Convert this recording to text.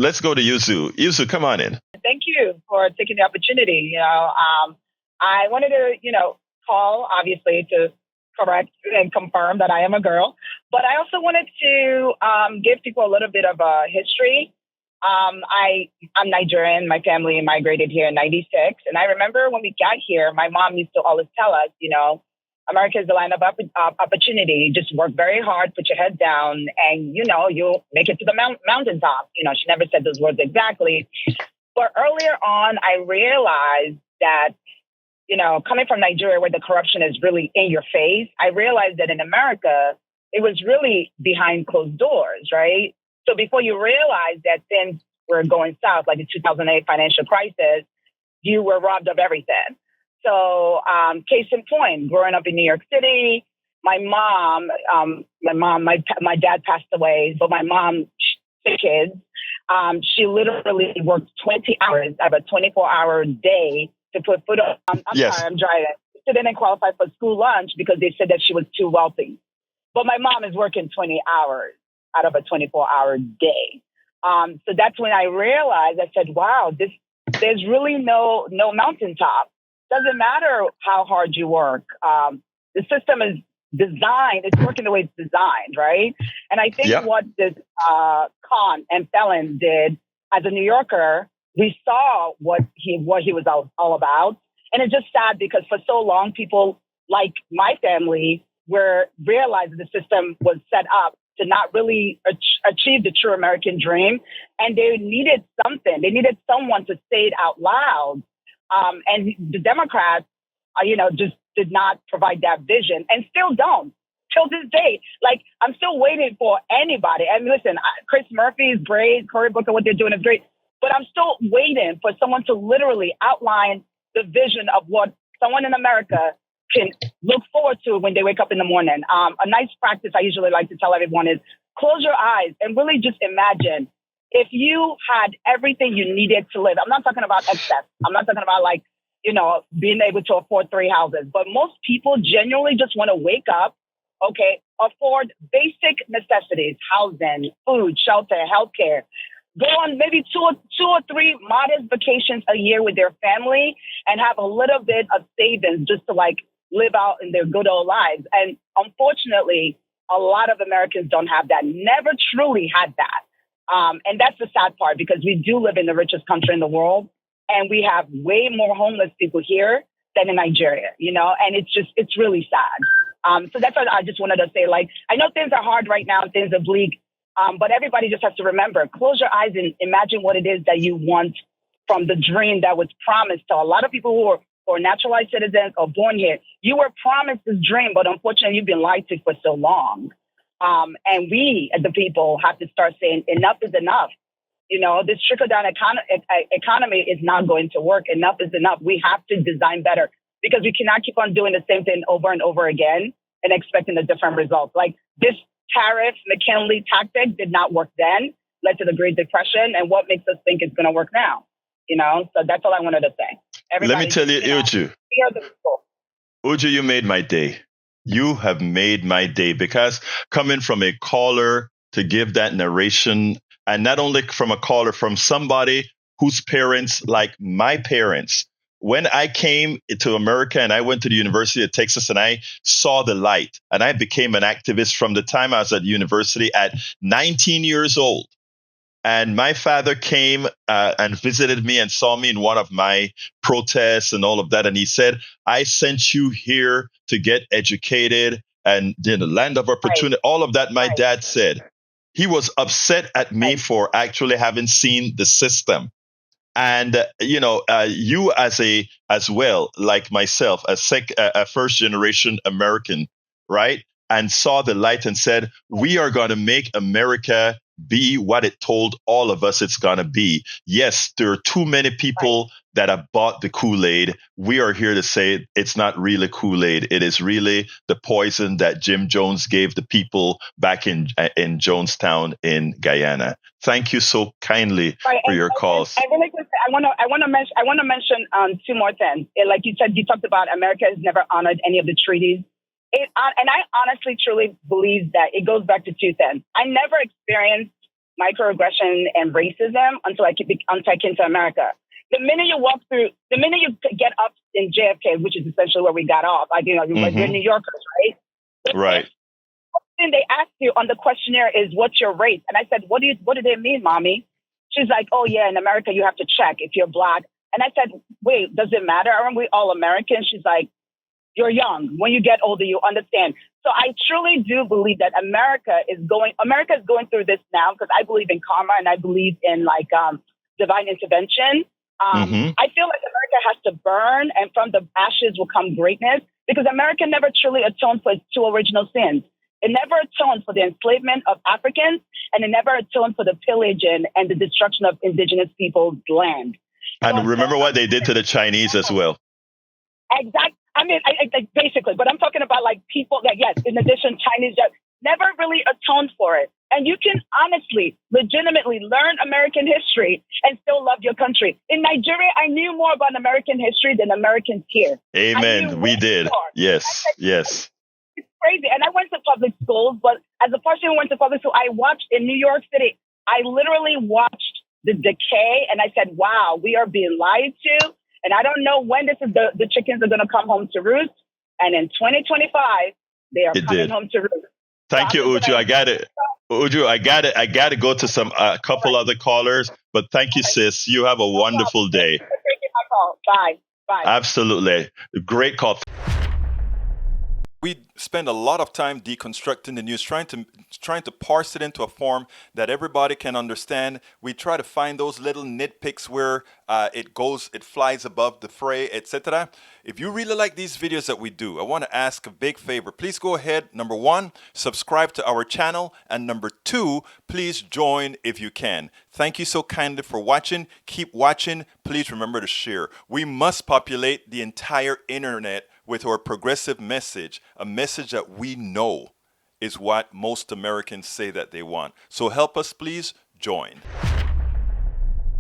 let's go to Yuzu. Yuzu, come on in. Thank you for taking the opportunity. I wanted to, call obviously to correct and confirm that I am a girl, but I also wanted to give people a little bit of a history. I'm Nigerian. My family migrated here in '96, and I remember when we got here, my mom used to always tell us, America is the land of opportunity. Just work very hard, put your head down, and you'll make it to the mountaintop. She never said those words exactly, but earlier on, I realized that coming from Nigeria, where the corruption is really in your face, I realized that in America, it was really behind closed doors, right? So before you realize that things were going south, like the 2008 financial crisis, you were robbed of everything. So case in point, growing up in New York City, my dad passed away, but my mom, 6 kids, she literally worked 20 hours out of a 24-hour day to put food on. Sorry, I'm driving. She didn't qualify for school lunch because they said that she was too wealthy. But my mom is working 20 hours out of a 24-hour day. So that's when I realized, I said, wow, there's really no mountaintop. Doesn't matter how hard you work. The system is designed, it's working the way it's designed, right? And I think what this con and felon did as a New Yorker, we saw what he was all about. And it's just sad because for so long, people like my family were realizing the system was set up to not really achieve the true American dream. And they needed something. They needed someone to say it out loud. And the Democrats, just did not provide that vision and still don't till this day. Like, I'm still waiting for anybody. And listen, Chris Murphy is great. Cory Booker, what they're doing is great. But I'm still waiting for someone to literally outline the vision of what someone in America can look forward to when they wake up in the morning. A nice practice I usually like to tell everyone is close your eyes and really just imagine if you had everything you needed to live. I'm not talking about excess. I'm not talking about being able to afford 3 houses. But most people genuinely just want to wake up, afford basic necessities, housing, food, shelter, healthcare. Go on maybe two or three modest vacations a year with their family and have a little bit of savings just to live out in their good old lives. And unfortunately, a lot of Americans don't have that, never truly had that. And that's the sad part because we do live in the richest country in the world and we have way more homeless people here than in Nigeria, and it's really sad. So that's what I just wanted to say. I know things are hard right now, things are bleak. But everybody just has to remember, close your eyes and imagine what it is that you want from the dream that was promised to a lot of people who are naturalized citizens or born here. You were promised this dream, but unfortunately, you've been lied to for so long. And we, as the people, have to start saying enough is enough. This trickle-down economy is not going to work. Enough is enough. We have to design better because we cannot keep on doing the same thing over and over again and expecting a different result. Like this tariff McKinley tactic did not work then, led to the Great Depression, and what makes us think it's going to work now? So that's all I wanted to say. Let me tell you, Uju, you made my day. You have made my day because coming from a caller to give that narration, and not only from a caller, from somebody whose parents, like my parents, when I came to America and I went to the University of Texas and I saw the light and I became an activist from the time I was at university at 19 years old. And my father came and visited me and saw me in one of my protests and all of that. And he said, I sent you here to get educated and in the land of opportunity. Right. All of that, my dad said. He was upset at me for actually having seen the system. And, you as well, like myself, a first generation American, right? And saw the light and said, we are going to make America be what it told all of us it's going to be. Yes, there are too many people that have bought the Kool-Aid. We are here to say it's not really Kool-Aid. It is really the poison that Jim Jones gave the people back in Jonestown in Guyana. Thank you so kindly for your calls. And really quick, I want to mention 2 more things. Like you said, you talked about America has never honored any of the treaties. And I honestly, truly believe that it goes back to 2 things. I never experienced microaggression and racism until I came to America. The minute you get up in JFK, which is essentially where we got off, we're New Yorkers, right? Right. And they ask you on the questionnaire is, what's your race? And I said, what do they mean, mommy? She's like, oh yeah, in America you have to check if you're Black. And I said, wait, does it matter? Aren't we all Americans? She's like, you're young. When you get older, you understand. So I truly do believe that America is going through this now because I believe in karma and I believe in divine intervention. I feel like America has to burn, and from the ashes will come greatness, because America never truly atoned for its two original sins. It never atoned for the enslavement of Africans, and it never atoned for the pillage and the destruction of indigenous people's land. And so remember what they did to the Chinese as well. Exactly. I mean, I basically, but I'm talking about like people that, yes, in addition, Chinese never really atoned for it. And you can honestly, legitimately learn American history and still love your country. In Nigeria, I knew more about American history than Americans here. Amen. We did. More. Yes. Yes. It's crazy. And I went to public schools, but as a person who went to public school, I watched in New York City, I literally watched the decay, and I said, wow, we are being lied to. And I don't know when the chickens are going to come home to roost. And in 2025, they are coming home to roost. Thank you, Uju. I got it. Uju, I got to go to a couple other callers, but thank you, sis. You have a wonderful day. Thank you for taking my call. Bye. Bye. Absolutely. Great call. We spend a lot of time deconstructing the news, trying to parse it into a form that everybody can understand. We try to find those little nitpicks where it flies above the fray, etc. If you really like these videos that we do, I want to ask a big favor. Please go ahead. Number one, subscribe to our channel. And number two, please join if you can. Thank you so kindly for watching. Keep watching. Please remember to share. We must populate the entire internet with our progressive message, a message that we know is what most Americans say that they want. So help us, please join.